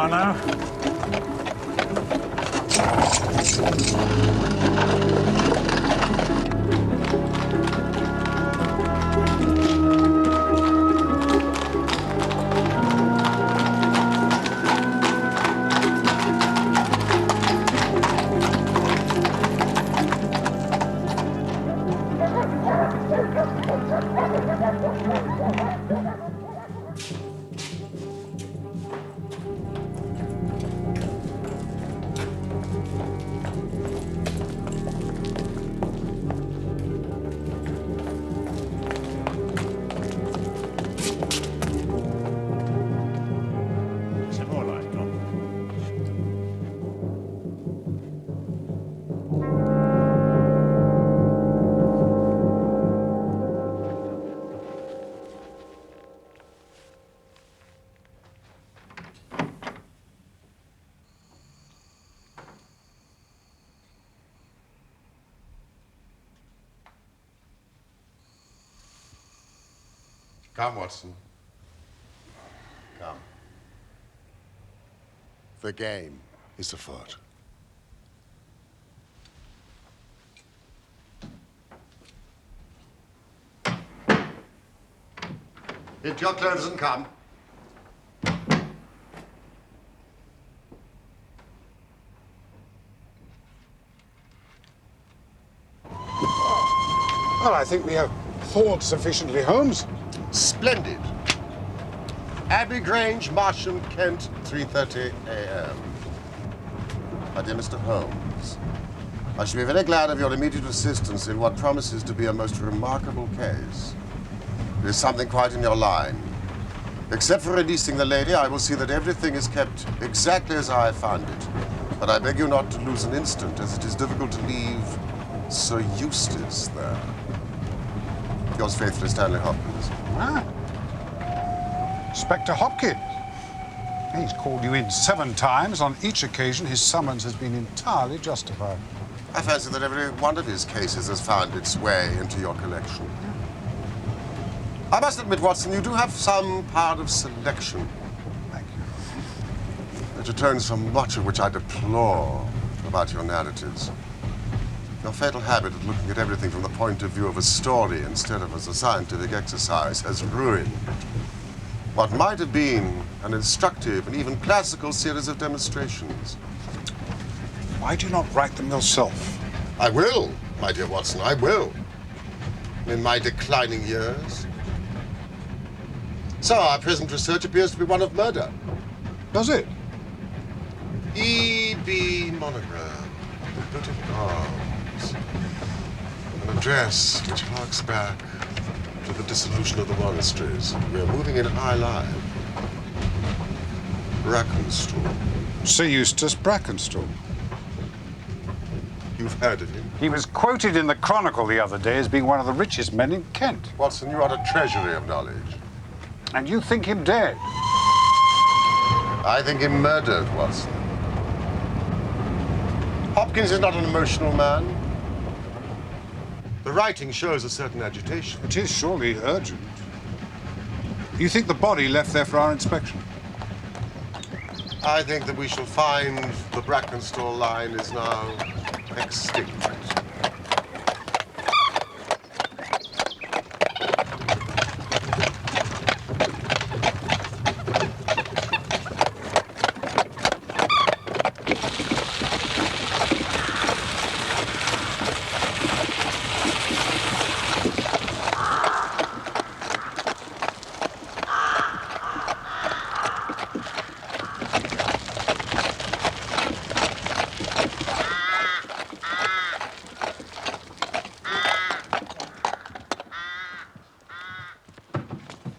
car now. Come, Watson. Come. The game is afoot. Get your clothes and come. Well, I think we have hauled sufficiently, Holmes. Splendid. Abbey, Grange, Marsham, Kent, 3:30 a.m. My dear Mr. Holmes, I shall be very glad of your immediate assistance in what promises to be a most remarkable case. There is something quite in your line. Except for releasing the lady, I will see that everything is kept exactly as I found it. But I beg you not to lose an instant, as it is difficult to leave Sir Eustace there. Yours faithfully, Stanley Hopkins. Ah. Inspector Hopkins. He's called you in 7 times. On each occasion, his summons has been entirely justified. I fancy that every one of his cases has found its way into your collection. I must admit, Watson, you do have some part of selection. Thank you. It atones for much of which I deplore about your narratives. Your fatal habit of looking at everything from the point of view of a story instead of as a scientific exercise has ruined what might have been an instructive and even classical series of demonstrations. Why do you not write them yourself? I will, my dear Watson, I will. In my declining years. So our present research appears to be one of murder. Does it? E.B. monogram, the British arms. An address which harks back to the dissolution of the monasteries. We are moving in high life. Brackenstall. Sir Eustace Brackenstall. You've heard of him? He was quoted in the Chronicle the other day as being one of the richest men in Kent. Watson, you are a treasury of knowledge. And you think him dead? I think him murdered, Watson. Hopkins is not an emotional man. The writing shows a certain agitation. It is surely urgent. You think the body left there for our inspection? I think that we shall find the Brackenstall line is now extinct.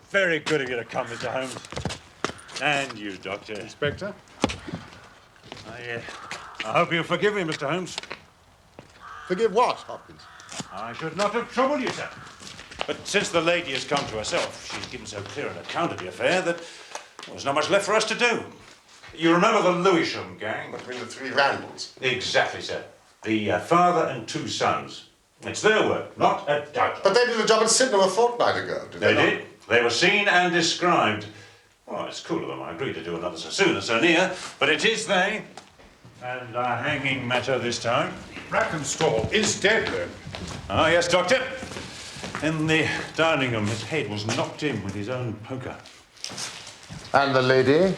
Very good of you to come, Mr. Holmes. And you, Doctor. Inspector? I hope you'll forgive me, Mr. Holmes. Forgive what, Hopkins? I should not have troubled you, sir. But since the lady has come to herself, she's given so clear an account of the affair that there's not much left for us to do. You remember the Lewisham gang? Between the 3 Randalls. Exactly, sir. The father and 2 sons. It's their work, not a doubt. But they did a job at Sydenham a fortnight ago, did they not? Did. They were seen and described. Oh, it's cool of them. I agree to do another so soon as so near, but it is they. And a hanging matter this time. Brackenstall is dead, then? Ah, yes, Doctor. In the dining room, his head was knocked in with his own poker. And the lady?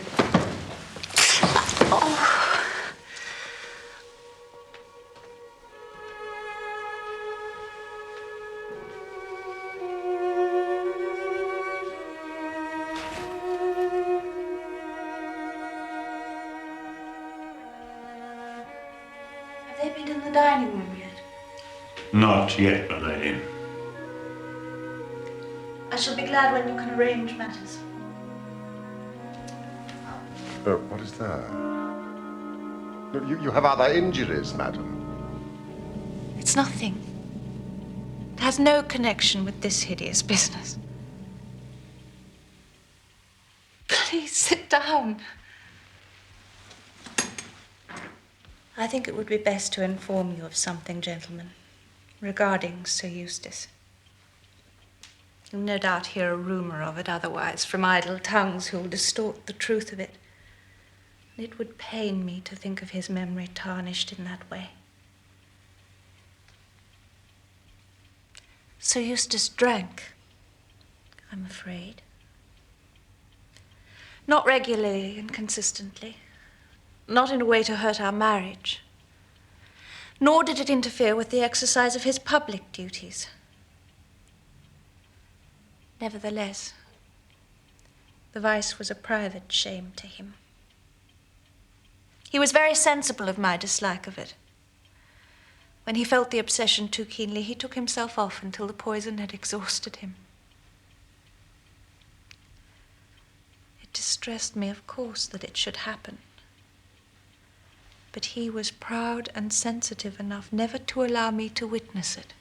Have they been in the dining room yet? Not yet, my lady. I shall be glad when you can arrange matters. What is that? No, you have other injuries, madam. It's nothing. It has no connection with this hideous business. Please sit down. I think it would be best to inform you of something, gentlemen, regarding Sir Eustace. You'll no doubt hear a rumour of it otherwise from idle tongues who'll distort the truth of it. And it would pain me to think of his memory tarnished in that way. Sir Eustace drank, I'm afraid. Not regularly and consistently. Not in a way to hurt our marriage. Nor did it interfere with the exercise of his public duties. Nevertheless, the vice was a private shame to him. He was very sensible of my dislike of it. When he felt the obsession too keenly, he took himself off until the poison had exhausted him. It distressed me, of course, that it should happen. But he was proud and sensitive enough never to allow me to witness it.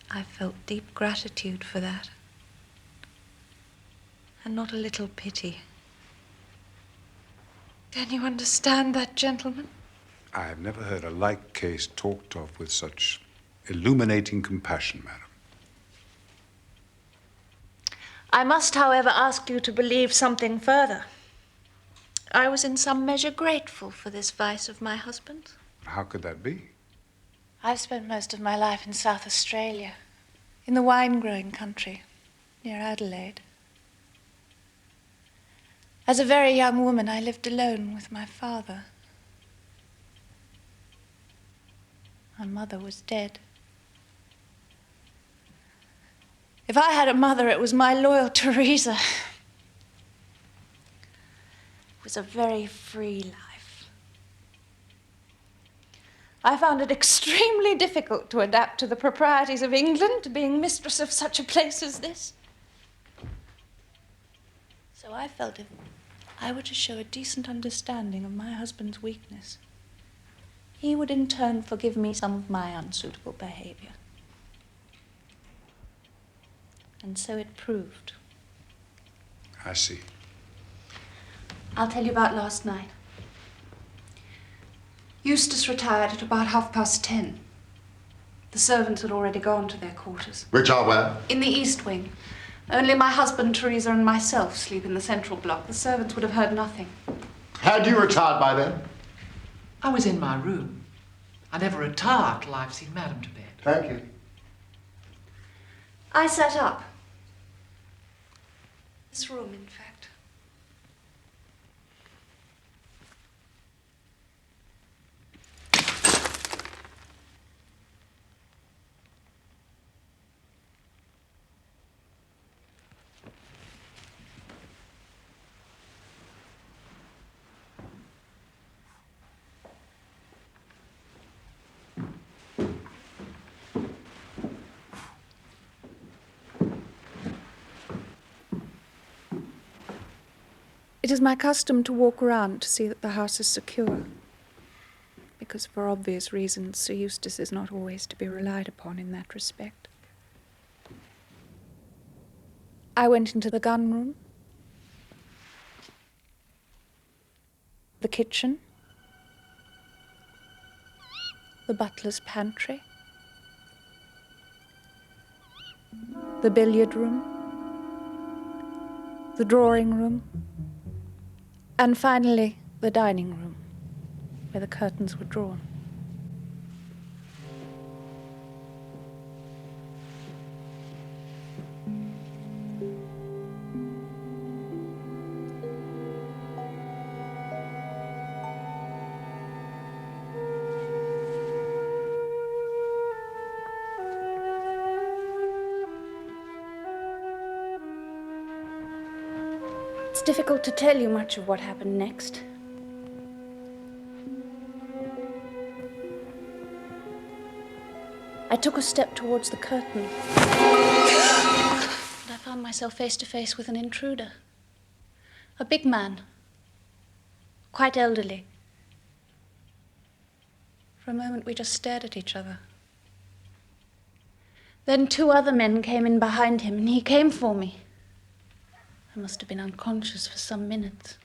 I felt deep gratitude for that, and not a little pity. Can you understand that, gentlemen? I have never heard a like case talked of with such illuminating compassion, madam. I must, however, ask you to believe something further. I was in some measure grateful for this vice of my husband's. How could that be? I've spent most of my life in South Australia, in the wine-growing country, near Adelaide. As a very young woman, I lived alone with my father. My mother was dead. If I had a mother, it was my loyal Teresa. It was a very free life. I found it extremely difficult to adapt to the proprieties of England, being mistress of such a place as this. So I felt if I were to show a decent understanding of my husband's weakness, he would in turn forgive me some of my unsuitable behavior. And so it proved. I see. I'll tell you about last night. Eustace retired at about 10:30. The servants had already gone to their quarters. Which are where? In the east wing. Only my husband, Teresa, and myself sleep in the central block. The servants would have heard nothing. Had you retired by then? I was in my room. I never retire till I've seen Madam to bed. Thank you. I sat up. This room, in fact. It is my custom to walk around to see that the house is secure, because for obvious reasons Sir Eustace is not always to be relied upon in that respect. I went into the gun room, the kitchen, the butler's pantry, the billiard room, the drawing room, and finally the dining room, where the curtains were drawn. It's difficult to tell you much of what happened next. I took a step towards the curtain, and I found myself face to face with an intruder. A big man, quite elderly. For a moment, we just stared at each other. Then 2 other men came in behind him, and he came for me. I must have been unconscious for some minutes.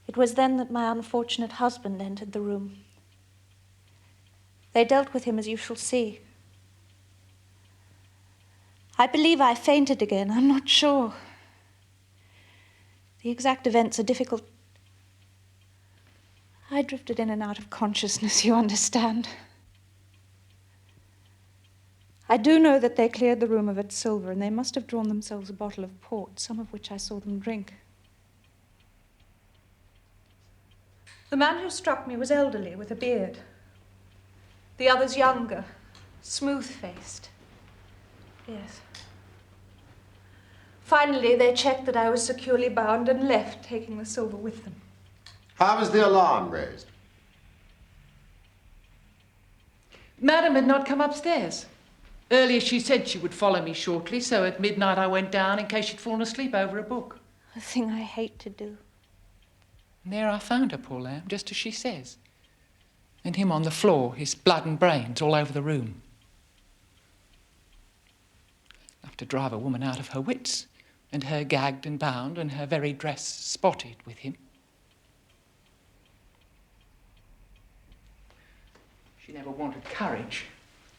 It was then that my unfortunate husband entered the room. They dealt with him as you shall see. I believe I fainted again. I'm not sure. The exact events are difficult. I drifted in and out of consciousness, you understand. I do know that they cleared the room of its silver, and they must have drawn themselves a bottle of port, some of which I saw them drink. The man who struck me was elderly, with a beard. The others younger, smooth-faced. Yes. Finally, they checked that I was securely bound and left, taking the silver with them. How was the alarm raised? Madam had not come upstairs. Earlier she said she would follow me shortly, so at midnight I went down in case she'd fallen asleep over a book. A thing I hate to do. And there I found her, poor lamb, just as she says. And him on the floor, his blood and brains all over the room. Enough to drive a woman out of her wits, and her gagged and bound, and her very dress spotted with him. She never wanted courage,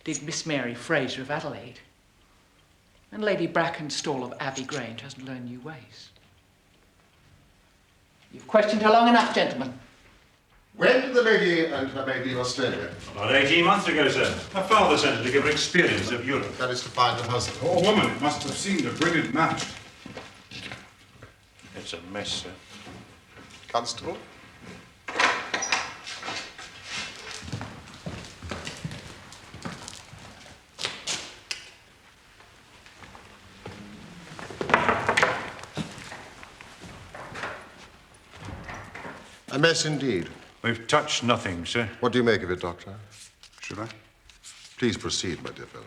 did Miss Mary Fraser of Adelaide. And Lady Brackenstall of Abbey Grange hasn't learned new ways. You've questioned her long enough, gentlemen. When did the lady and her maid leave Australia? About 18 months ago, sir. Her father sent her to give her experience of Europe. That is to find a husband. Poor woman must have seemed a brilliant match. It's a mess, sir. Constable? A mess indeed. We've touched nothing, sir. What do you make of it, Doctor? Should I? Please proceed, my dear fellow.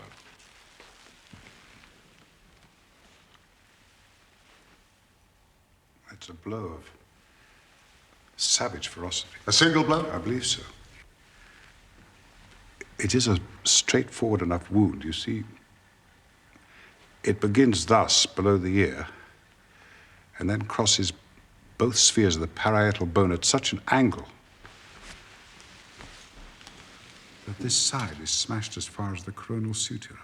It's a blow of savage ferocity. A single blow? I believe so. It is a straightforward enough wound. You see, it begins thus, below the ear, and then crosses both spheres of the parietal bone at such an angle that this side is smashed as far as the coronal suture.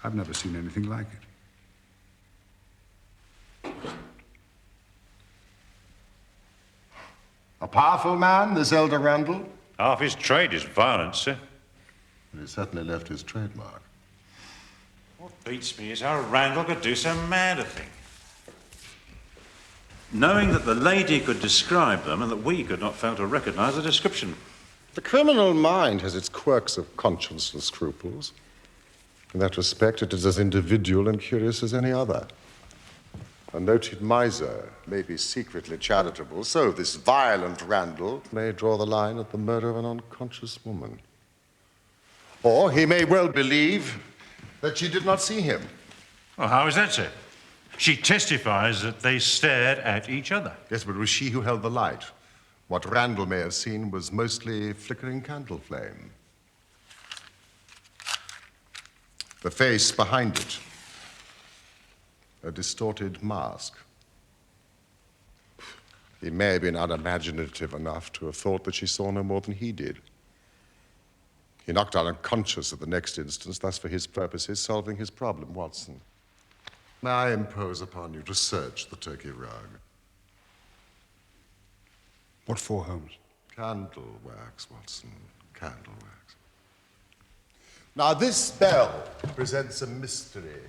I've never seen anything like it. A powerful man, this elder Randall? Half his trade is violence, sir. He certainly left his trademark. What beats me is how Randall could do so mad a thing. Knowing that the lady could describe them and that we could not fail to recognize the description. The criminal mind has its quirks of conscience and scruples. In that respect, it is as individual and curious as any other. A noted miser may be secretly charitable, so this violent Randall may draw the line at the murder of an unconscious woman. Or he may well believe that she did not see him. Well, how is that, sir? She testifies that they stared at each other. Yes, but it was she who held the light. What Randall may have seen was mostly flickering candle flame. The face behind it, a distorted mask. He may have been unimaginative enough to have thought that she saw no more than he did. He knocked out unconscious at the next instance, thus for his purposes solving his problem, Watson. May I impose upon you to search the turkey rug? What for, Holmes? Candle wax, Watson, candle wax. Now, this bell presents a mystery,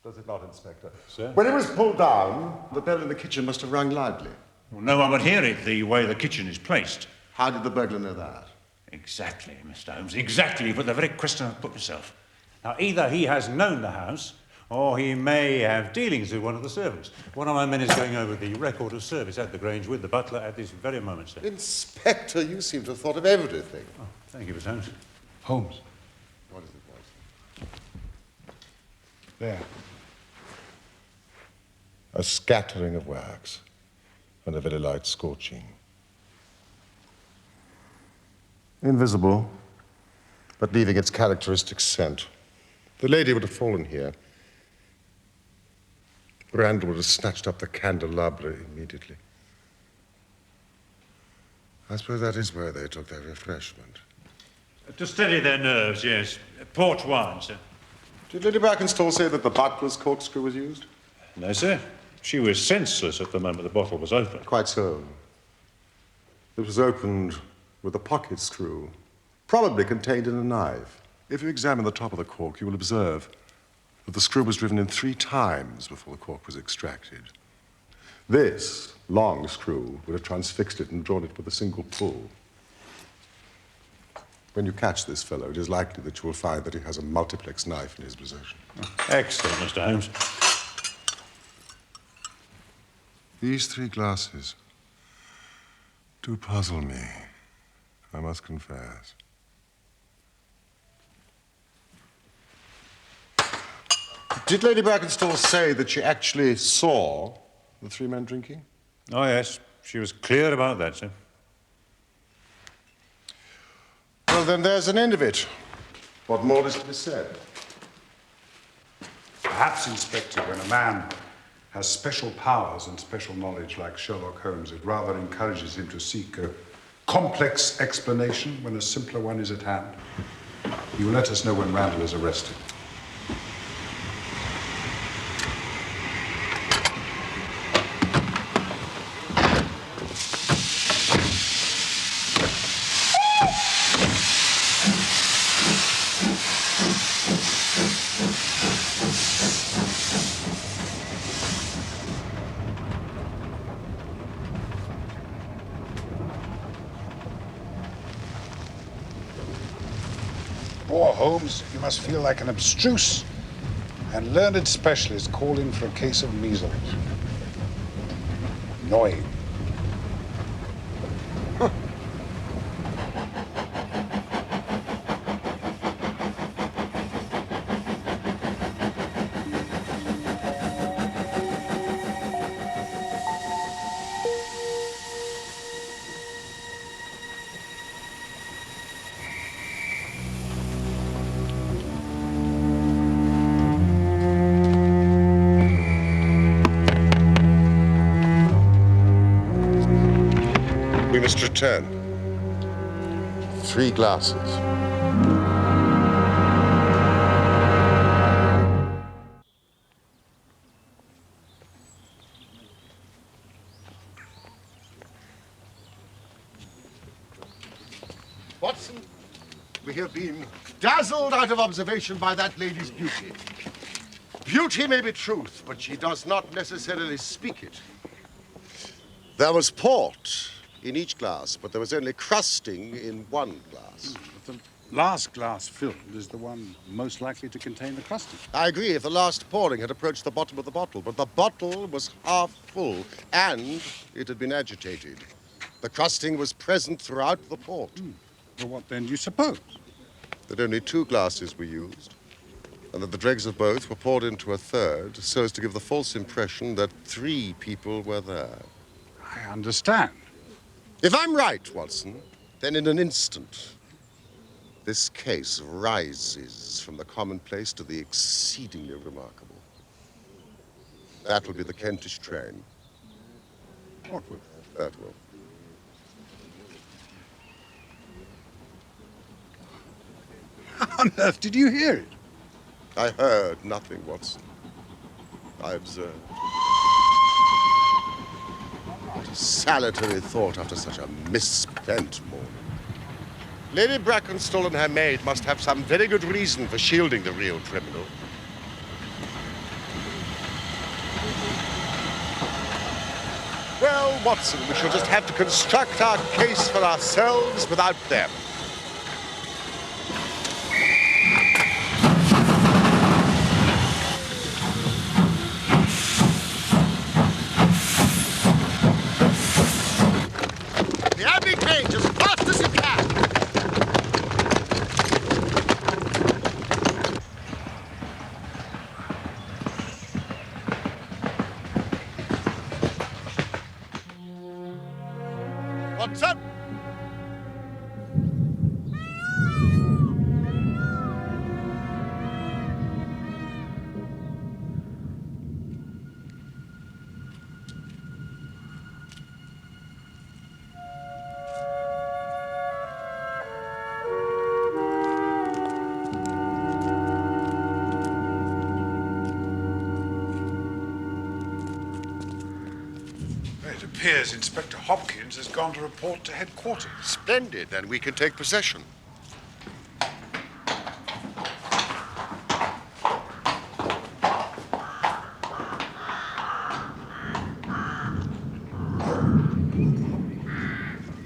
does it not, Inspector? Sir? When it was pulled down, the bell in the kitchen must have rung loudly. Well, no one would hear it the way the kitchen is placed. How did the burglar know that? Exactly, Mr. Holmes, exactly. But the very question I've put myself. Now, either he has known the house, or he may have dealings with one of the servants. One of my men is going over the record of service at the Grange with the butler at this very moment, sir. Inspector, you seem to have thought of everything. Oh, thank you, Mr. Holmes. Holmes. What is it, Watson? There. A scattering of wax and a very light scorching. Invisible, but leaving its characteristic scent. The lady would have fallen here. Randall would have snatched up the candelabra immediately. I suppose that is where they took their refreshment. To steady their nerves, yes. Port wine, sir. Did Lady Brackenstall say that the butler's corkscrew was used? No, sir. She was senseless at the moment the bottle was opened. Quite so. It was opened with a pocket screw, probably contained in a knife. If you examine the top of the cork, you will observe that the screw was driven in 3 times before the cork was extracted. This long screw would have transfixed it and drawn it with a single pull. When you catch this fellow, it is likely that you will find that he has a multiplex knife in his possession. Excellent, Mr. Holmes. These 3 glasses do puzzle me, I must confess. Did Lady Brackenstall say that she actually saw the 3 men drinking? Oh, yes. She was clear about that, sir. Well, then there's an end of it. What more is to be said? Perhaps, Inspector, when a man has special powers and special knowledge like Sherlock Holmes, it rather encourages him to seek a complex explanation when a simpler one is at hand. He will let us know when Randall is arrested. Poor Holmes, you must feel like an abstruse and learned specialist called in for a case of measles. Annoying. We must return. 3 glasses. Watson, we have been dazzled out of observation by that lady's beauty. Beauty may be truth, but she does not necessarily speak it. There was port in each glass, but there was only crusting in 1 glass. The last glass filled is the one most likely to contain the crusting. I agree if the last pouring had approached the bottom of the bottle, but the bottle was half full, and it had been agitated. The crusting was present throughout the port. Well, what then do you suppose? That only 2 glasses were used, and that the dregs of both were poured into a third so as to give the false impression that 3 people were there. I understand. If I'm right, Watson, then in an instant, this case rises from the commonplace to the exceedingly remarkable. That will be the Kentish train. What will? That will. How on earth did you hear it? I heard nothing, Watson. I observed. What a salutary thought after such a misspent morning. Lady Brackenstall and her maid must have some very good reason for shielding the real criminal. Well, Watson, we shall just have to construct our case for ourselves without them. The Abbey Grange as fast as you can! What's up? It appears Inspector Hopkins has gone to report to headquarters. Splendid, then we can take possession.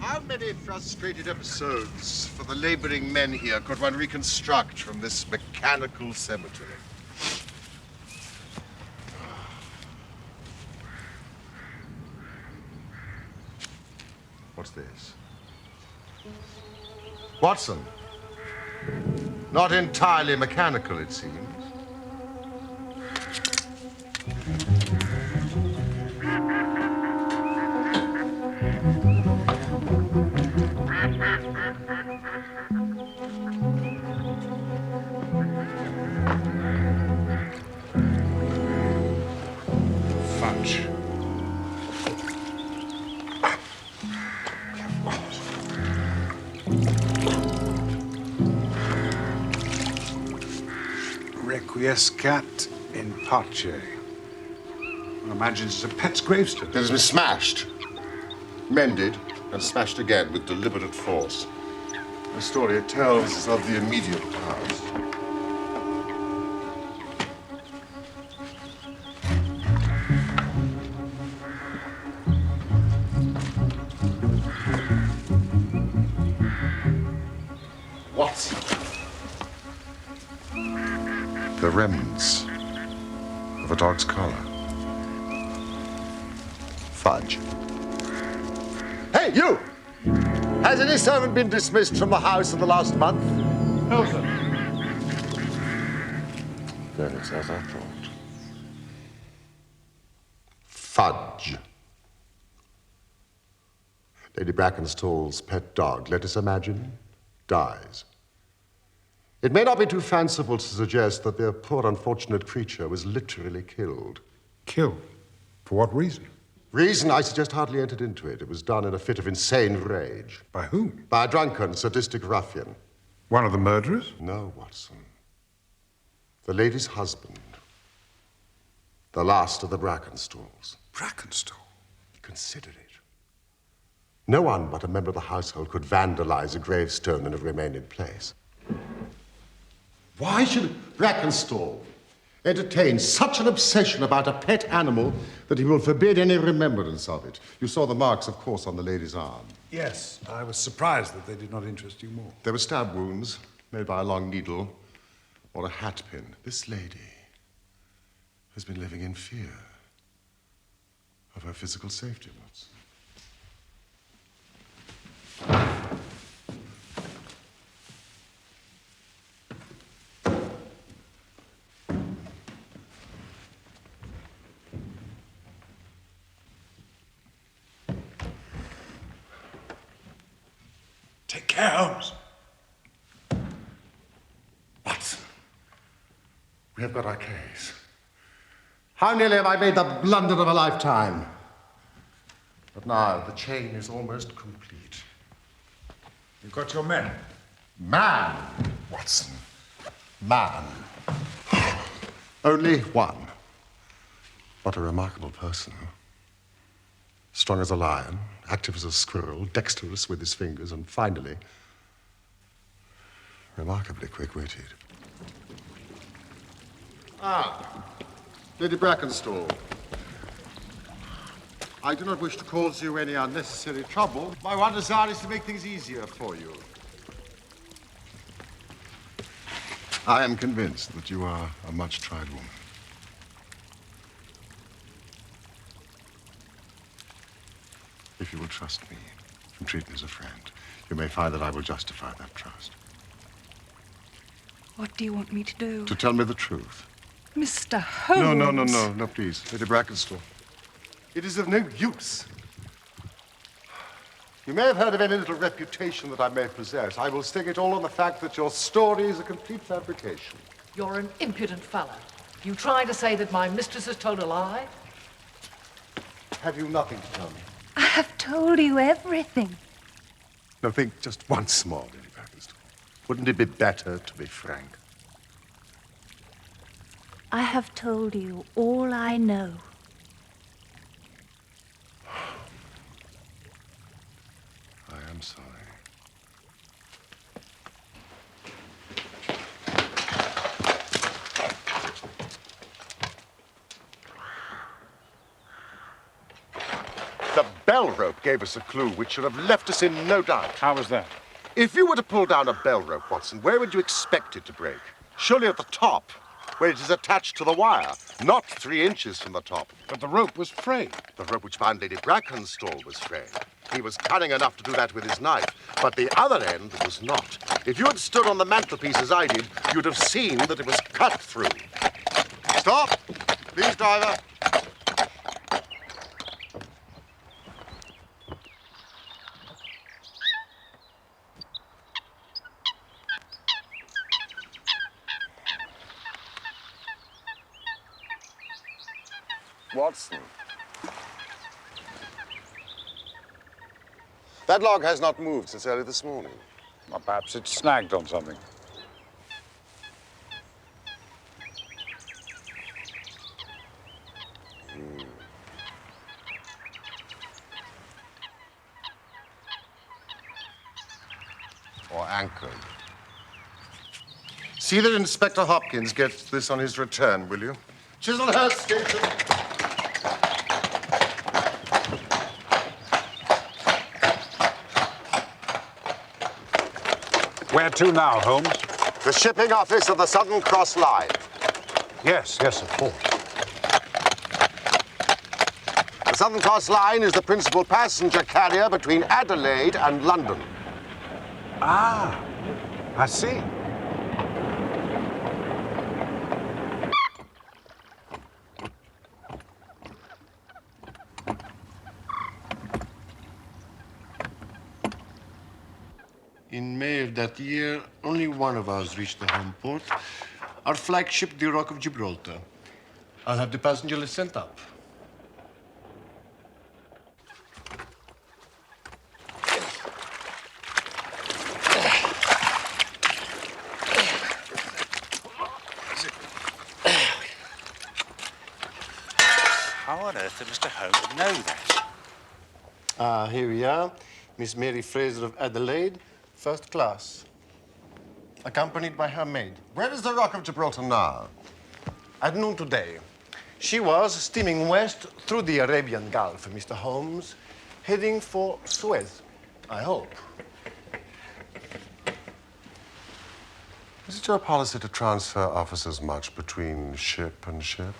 How many frustrated episodes for the laboring men here could one reconstruct from this mechanical cemetery? What's this? Watson. Not entirely mechanical, it seems. Fudge. Requiescat in pace. One imagines it's a pet's gravestone. It has been smashed, mended, and smashed again with deliberate force. The story it tells is of the immediate past. Watson. The remnants of a dog's collar. Fudge. Hey, you! Has any servant been dismissed from the house in the last month? No, sir. Then it's as I thought. Fudge. Lady Brackenstall's pet dog, let us imagine, dies. It may not be too fanciful to suggest that their poor unfortunate creature was literally killed. Killed? For what reason? Reason, I suggest, hardly entered into it. It was done in a fit of insane rage. By whom? By a drunken, sadistic ruffian. One of the murderers? No, Watson. The lady's husband. The last of the Brackenstalls. Brackenstall? Consider it. No one but a member of the household could vandalize a gravestone and have remained in place. Why should Brackenstall entertain such an obsession about a pet animal that he will forbid any remembrance of it? You saw the marks, of course, on the lady's arm. Yes, I was surprised that they did not interest you more. There were stab wounds made by a long needle or a hat pin. This lady has been living in fear of her physical safety, Watson. care, Holmes. Watson, we have got our case. How nearly have I made the blunder of a lifetime? But now the chain is almost complete. You've got your men. Man, Watson. Man. Only one. What a remarkable person. Strong as a lion, active as a squirrel, dexterous with his fingers, and finally, remarkably quick-witted. Ah, Lady Brackenstall. I do not wish to cause you any unnecessary trouble. My one desire is to make things easier for you. I am convinced that you are a much-tried woman. If you will trust me and treat me as a friend, you may find that I will justify that trust. What do you want me to do? To tell me the truth. Mr. Holmes. No, please. Lady Brackenstall. It is of no use. You may have heard of any little reputation that I may possess. I will stake it all on the fact that your story is a complete fabrication. You're an impudent fellow. You trying to say that my mistress has told a lie? Have you nothing to tell me? I have told you everything. No, think just once more, Lady Brackenstall. Wouldn't it be better to be frank? I have told you all I know. I am sorry. The bell rope gave us a clue which should have left us in no doubt. How was that? If you were to pull down a bell rope, Watson, where would you expect it to break? Surely at the top, where it is attached to the wire, not 3 inches from the top. But the rope was frayed. The rope which bound Lady Brackenstall was frayed. He was cunning enough to do that with his knife, but the other end was not. If you had stood on the mantelpiece as I did, you'd have seen that it was cut through. Stop! Please, driver. Watson. That log has not moved since early this morning. Well, perhaps it's snagged on something. Or anchored. See that Inspector Hopkins gets this on his return, will you? Chislehurst Station. Where to now, Holmes? The shipping office of the Southern Cross Line. Yes, of course. The Southern Cross Line is the principal passenger carrier between Adelaide and London. Ah, I see. In May of that year, only one of us reached the home port. Our flagship, the Rock of Gibraltar. I'll have the passenger list sent up. How on earth did Mr. Holmes know that? Here we are. Miss Mary Fraser of Adelaide, first class. Accompanied by her maid. Where is the Rock of Gibraltar now? At noon today. She was steaming west through the Arabian Gulf, Mr. Holmes, heading for Suez, I hope. Is it your policy to transfer officers much between ship and ship?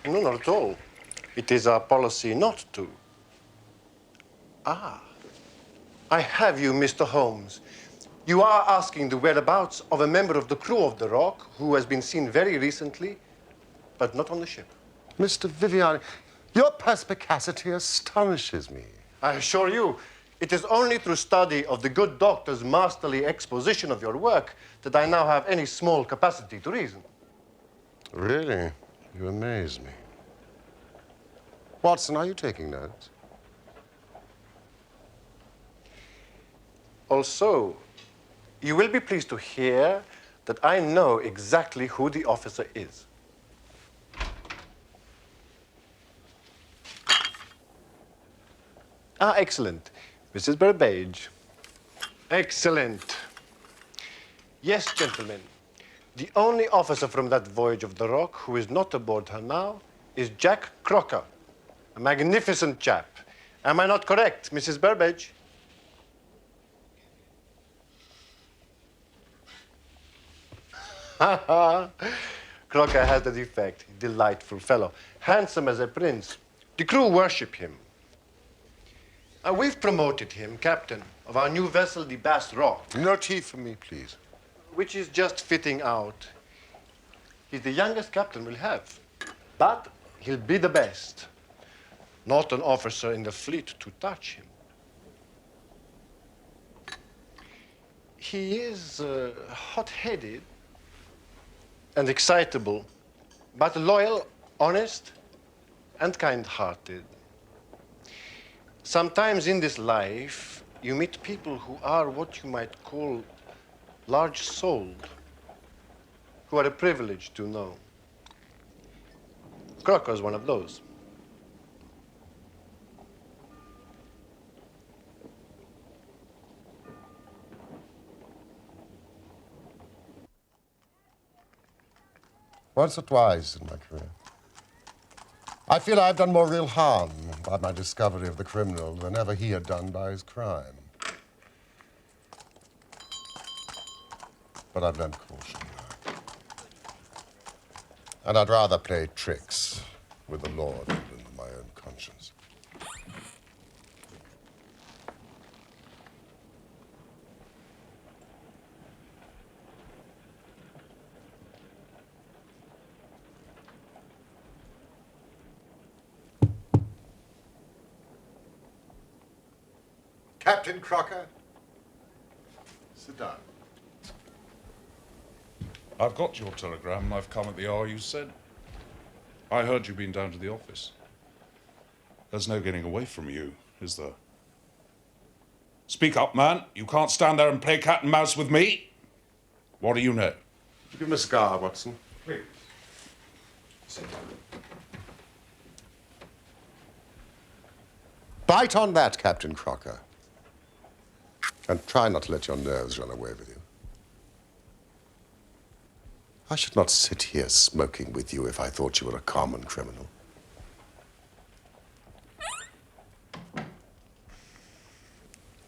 No, not at all. It is our policy not to. Ah, I have you, Mr. Holmes. You are asking the whereabouts of a member of the crew of the Rock who has been seen very recently, but not on the ship. Mr. Viviani, your perspicacity astonishes me. I assure you, It is only through study of the good doctor's masterly exposition of your work that I now have any small capacity to reason. Really? You amaze me. Watson, are you taking notes? Also, you will be pleased to hear that I know exactly who the officer is. Ah, excellent. Mrs. Burbage. Excellent. Yes, gentlemen. The only officer from that voyage of the Rock who is not aboard her now is Jack Crocker, a magnificent chap. Am I not correct, Mrs. Burbage? Ha ha! Crocker has the defect. Delightful fellow. Handsome as a prince. The crew worship him. We've promoted him captain of our new vessel, the Bass Rock. No tea for me, please. Which is just fitting out. He's the youngest captain we'll have, but he'll be the best. Not an officer in the fleet to touch him. He is hot-headed and excitable, but loyal, honest, and kind-hearted. Sometimes in this life, you meet people who are what you might call large-souled, who are a privilege to know. Crocker is one of those. Once or twice in my career. I feel I've done more real harm by my discovery of the criminal than ever he had done by his crime. But I've learned caution now. And I'd rather play tricks with the law than with my own conscience. Captain Crocker, sit down. I've got your telegram and I've come at the hour you said. I heard you'd been down to the office. There's no getting away from you, is there? Speak up, man. You can't stand there and play cat and mouse with me. What do you know? Give him a cigar, Watson. Please. Sit down. Bite on that, Captain Crocker. And try not to let your nerves run away with you. I should not sit here smoking with you if I thought you were a common criminal.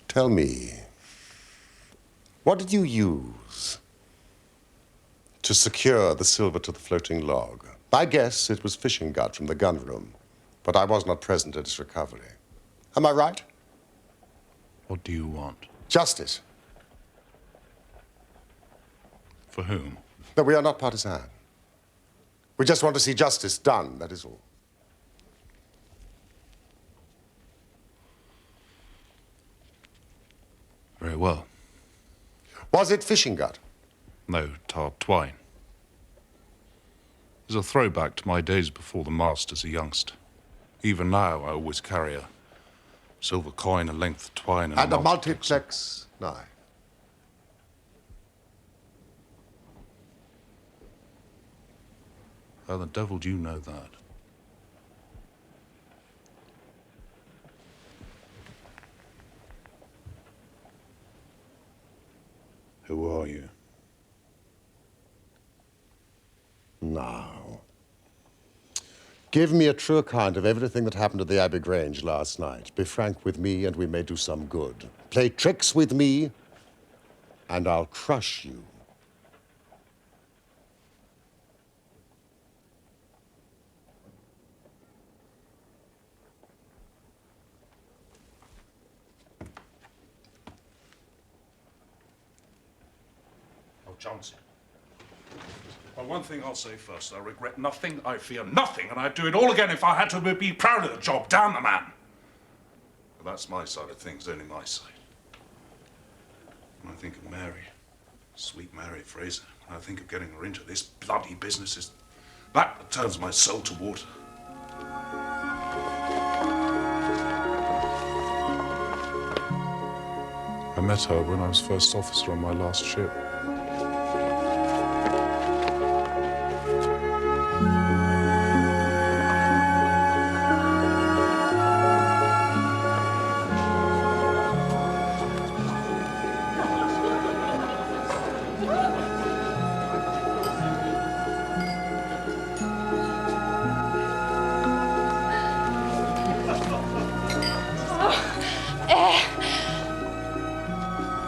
Tell me, what did you use to secure the silver to the floating log? I guess it was fishing gut from the gun room, but I was not present at its recovery. Am I right? What do you want? Justice. For whom? No, we are not partisan. We just want to see justice done, that is all. Very well. Was it fishing gut? No, tarred twine. It's a throwback to my days before the mast as a youngster. Even now, I always carry a silver coin, a length of twine, And a multiplex knife. How the devil do you know that? Who are you? Now, give me a true account of everything that happened at the Abbey Grange last night. Be frank with me, and we may do some good. Play tricks with me, and I'll crush you. Oh, Johnson. Well, one thing I'll say first. I regret nothing, I fear nothing, and I'd do it all again if I had to be proud of the job. Damn the man. Well, that's my side of things, only my side. When I think of Mary, sweet Mary Fraser, when I think of getting her into this bloody business, it's that turns my soul to water. I met her when I was first officer on my last ship.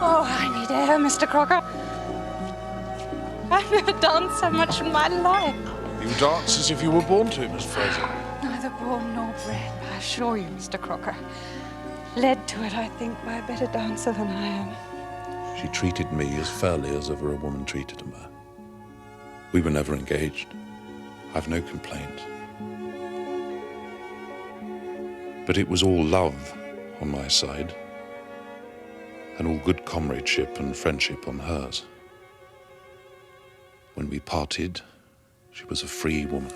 Oh, I need air, Mr. Crocker. I've never danced so much in my life. You dance as if you were born to, Miss Fraser. Neither born nor bred, I assure you, Mr. Crocker. Led to it, I think, by a better dancer than I am. She treated me as fairly as ever a woman treated a man. We were never engaged. I've no complaint. But it was all love on my side, and all good comradeship and friendship on hers. When we parted, she was a free woman.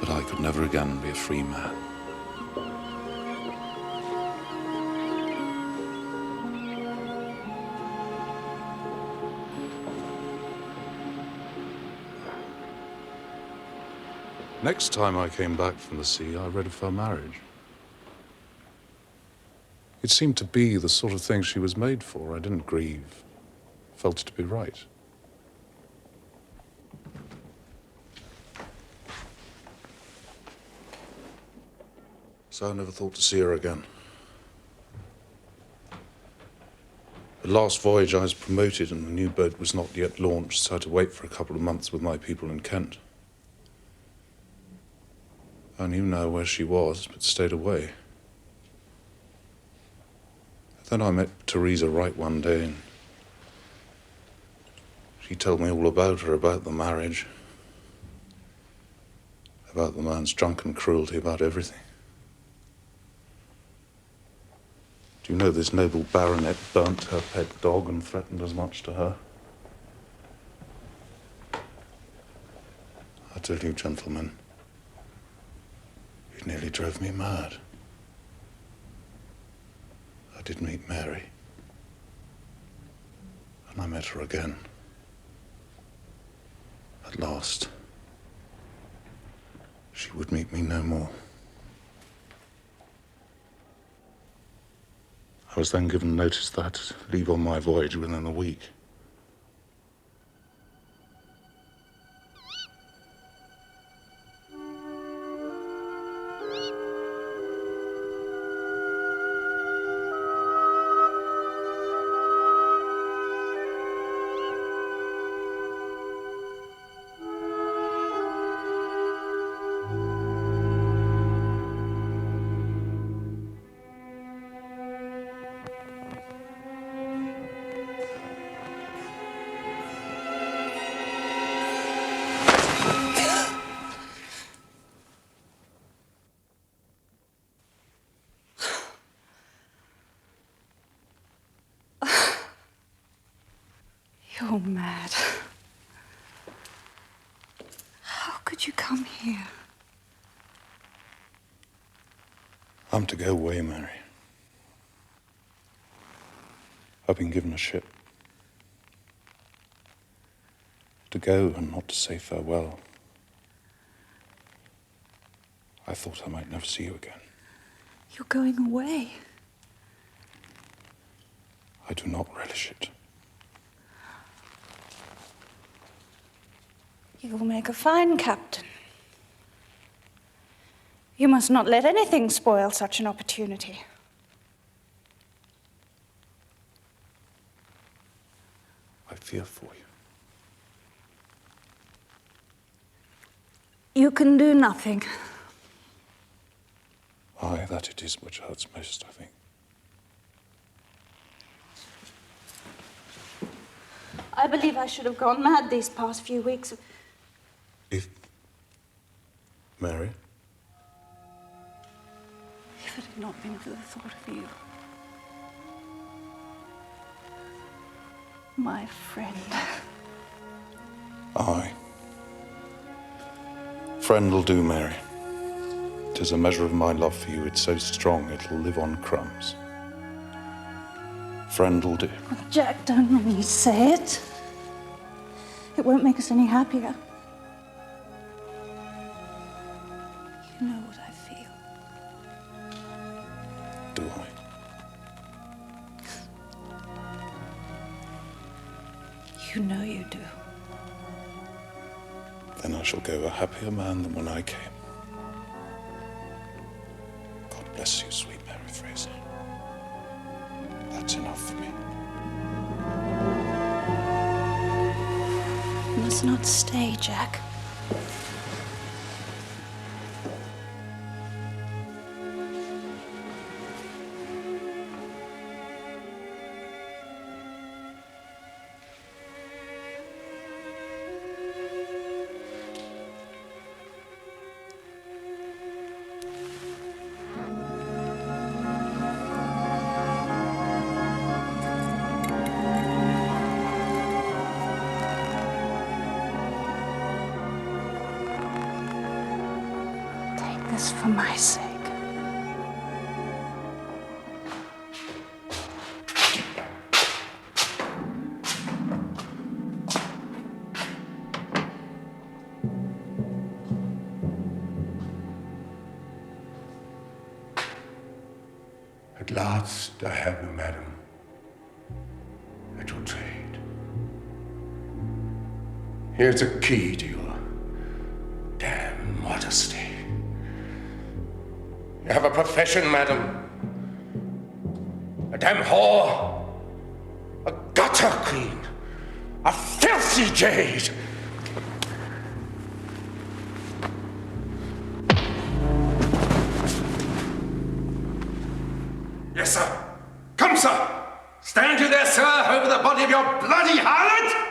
But I could never again be a free man. Next time I came back from the sea, I read of her marriage. It seemed to be the sort of thing she was made for. I didn't grieve. Felt it to be right. So I never thought to see her again. The last voyage I was promoted and the new boat was not yet launched, so I had to wait for a couple of months with my people in Kent. I knew now where she was, but stayed away. Then I met Teresa Wright one day, and she told me all about her, about the marriage, about the man's drunken cruelty, about everything. Do you know this noble baronet burnt her pet dog and threatened as much to her? I tell you, gentlemen, it nearly drove me mad. I did meet Mary, and I met her again. At last, she would meet me no more. I was then given notice that I had to leave on my voyage within a week. You're mad. How could you come here? I'm to go away, Mary. I've been given a ship. To go and not to say farewell. I thought I might never see you again. You're going away. I do not relish it. You will make a fine captain. You must not let anything spoil such an opportunity. I fear for you. You can do nothing. Aye, that it is which hurts most, I think. I believe I should have gone mad these past few weeks. If... Mary? if it had not been for the thought of you. My friend. Aye. Friend'll do, Mary. 'Tis a measure of my love for you. It's so strong it'll live on crumbs. Friend'll do. Oh, Jack, don't make me say it. It won't make us any happier. You know what I feel. Do I? You know you do. Then I shall go a happier man than when I came. God bless you, sweet Mary Fraser. That's enough for me. You must not stay, Jack. For my sake. At last I have you, madam, at your trade. Here's a key to your damn modesty. You have a profession, madam. A damn whore. A gutter queen. A filthy jade. Yes, sir. Come, sir. Stand you there, sir, over the body of your bloody harlot.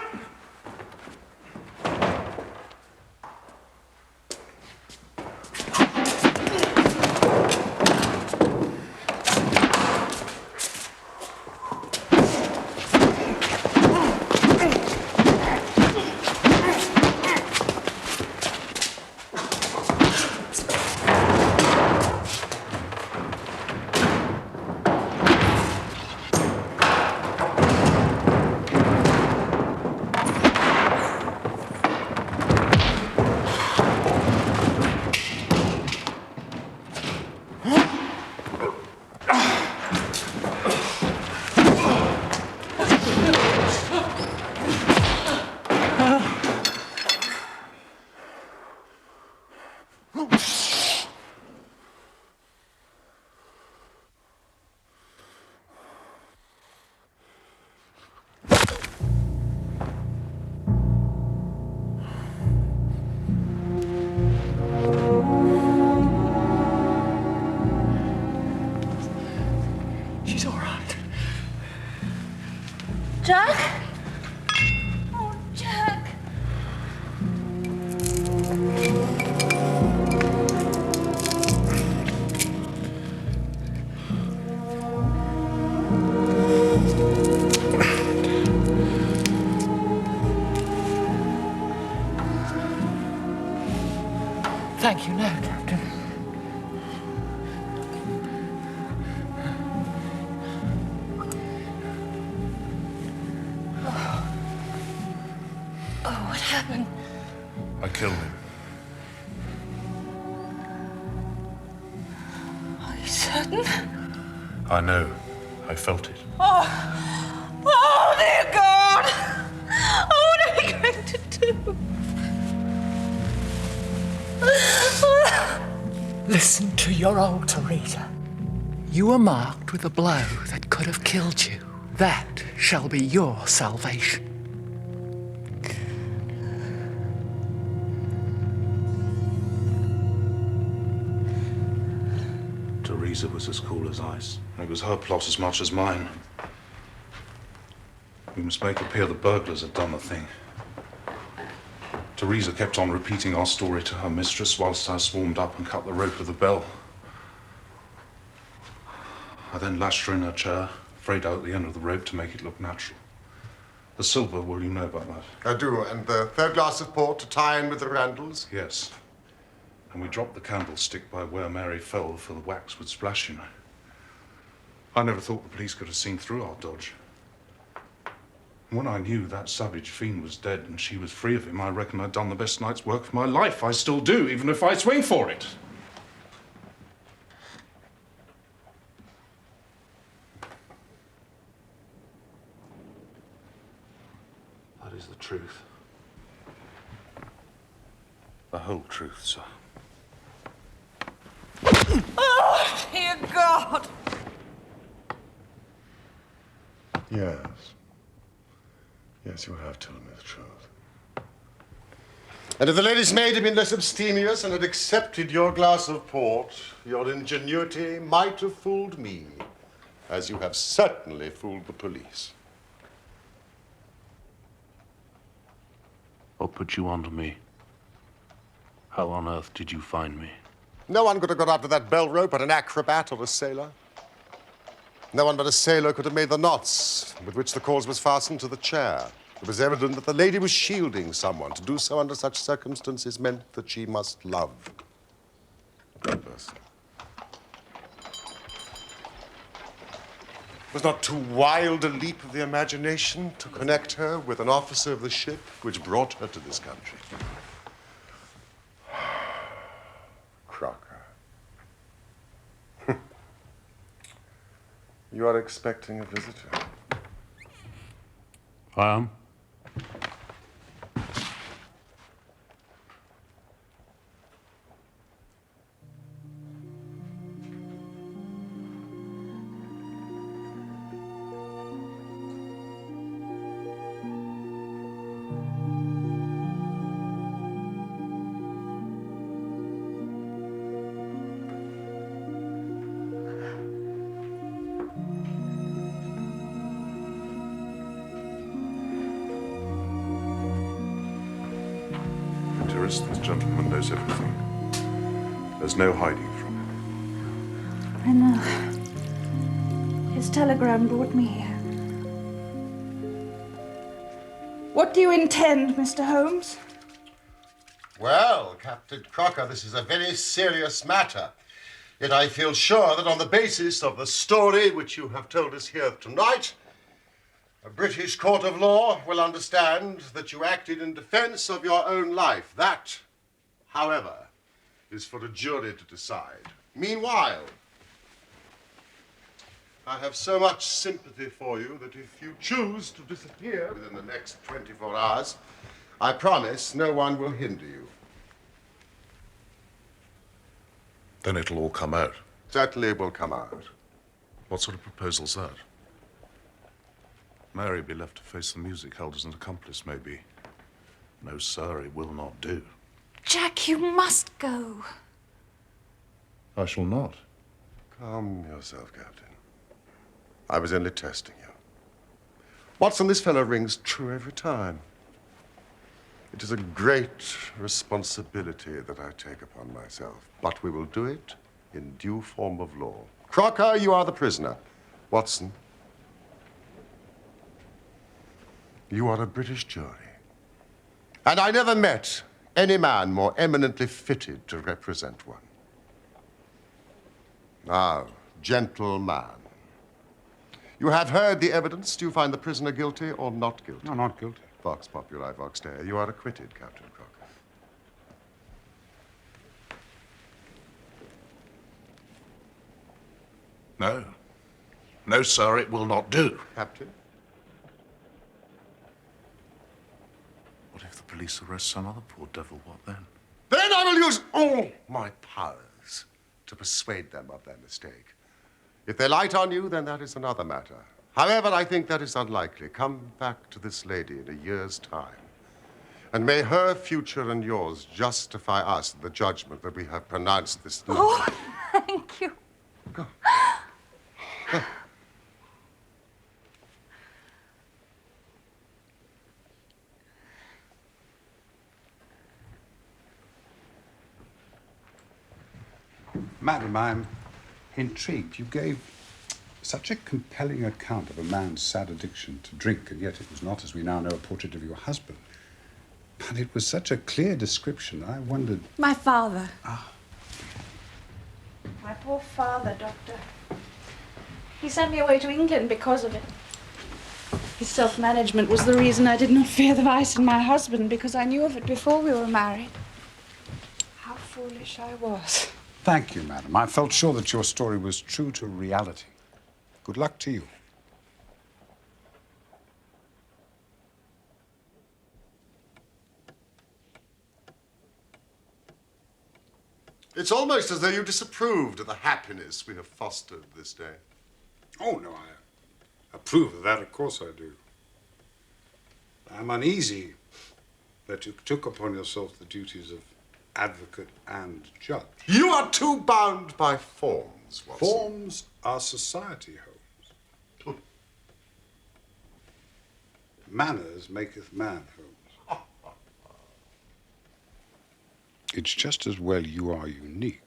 Jack? Oh, Jack. Thank you, no, Captain. Oh, what happened? I killed him. Are you certain? I know. I felt it. Oh, dear God! Oh, what are we going to do? Listen to your old Teresa. You were marked with a blow that could have killed you. That shall be your salvation. Teresa was as cool as ice. It was her plot as much as mine. We must make it appear the burglars had done the thing. Teresa kept on repeating our story to her mistress whilst I swarmed up and cut the rope of the bell. then lashed her in her chair, frayed out the end of the rope to make it look natural. The silver, well, you know about that. I do. And the third glass of port to tie in with the Randalls? Yes. And we dropped the candlestick by where Mary fell, for the wax would splash, you know. I never thought the police could have seen through our dodge. And when I knew that savage fiend was dead and she was free of him, I reckon I'd done the best night's work of my life. I still do, even if I swing for it. That is the truth. The whole truth, sir. Oh, dear God! Yes. Yes, you have told me the truth. And if the lady's maid had been less abstemious and had accepted your glass of port, your ingenuity might have fooled me, as you have certainly fooled the police. What put you onto me? How on earth did you find me? No one could have got up to that bell rope but an acrobat or a sailor. No one but a sailor could have made the knots with which the cord was fastened to the chair. It was evident that the lady was shielding someone. To do so under such circumstances meant that she must love that person. It was not too wild a leap of the imagination to connect her with an officer of the ship which brought her to this country. Crocker. You are expecting a visitor. I am. Dearest, this gentleman knows everything. There's no hiding from him. I know. His telegram brought me here. What do you intend, Mr. Holmes? Well, Captain Crocker, this is a very serious matter. Yet I feel sure that on the basis of the story which you have told us here tonight, a British court of law will understand that you acted in defense of your own life. That, however, is for a jury to decide. Meanwhile, I have so much sympathy for you that if you choose to disappear within the next 24 hours, I promise no one will hinder you. Then it'll all come out. Certainly it will come out. What sort of proposal's that? Mary be left to face the music held as an accomplice, maybe. No, sir, it will not do. Jack, you must go. I shall not. Calm yourself, Captain. I was only testing you. Watson, this fellow rings true every time. It is a great responsibility that I take upon myself, but we will do it in due form of law. Crocker, you are the prisoner. Watson, you are a British jury. And I never met any man more eminently fitted to represent one. Now, gentleman, you have heard the evidence. Do you find the prisoner guilty or not guilty? No, not guilty. Vox populi, vox dei. You are acquitted, Captain Crocker. No. No, sir, it will not do. Captain? What if the police arrest some other poor devil? What then? Then I will use all my powers to persuade them of their mistake. If they light on you, then that is another matter. However, I think that is unlikely. Come back to this lady in a year's time, and may her future and yours justify us in the judgment that we have pronounced this night. Oh, thank you. Go. Madam, I'm intrigued. You gave Such a compelling account of a man's sad addiction to drink, and yet it was not, as we now know, a portrait of your husband. But it was such a clear description, I wondered... My father. Ah. My poor father, Doctor. He sent me away to England because of it. His self-management was the reason I did not fear the vice in my husband, because I knew of it before we were married. How foolish I was. Thank you, madam. I felt sure that your story was true to reality. Good luck to you. It's almost as though you disapproved of the happiness we have fostered this day. Oh, no, I approve of that. Of course I do. I'm uneasy that you took upon yourself the duties of advocate and judge. You are too bound by forms, Watson. Forms are society, Holmes. Manners maketh man, Holmes. It's just as well you are unique.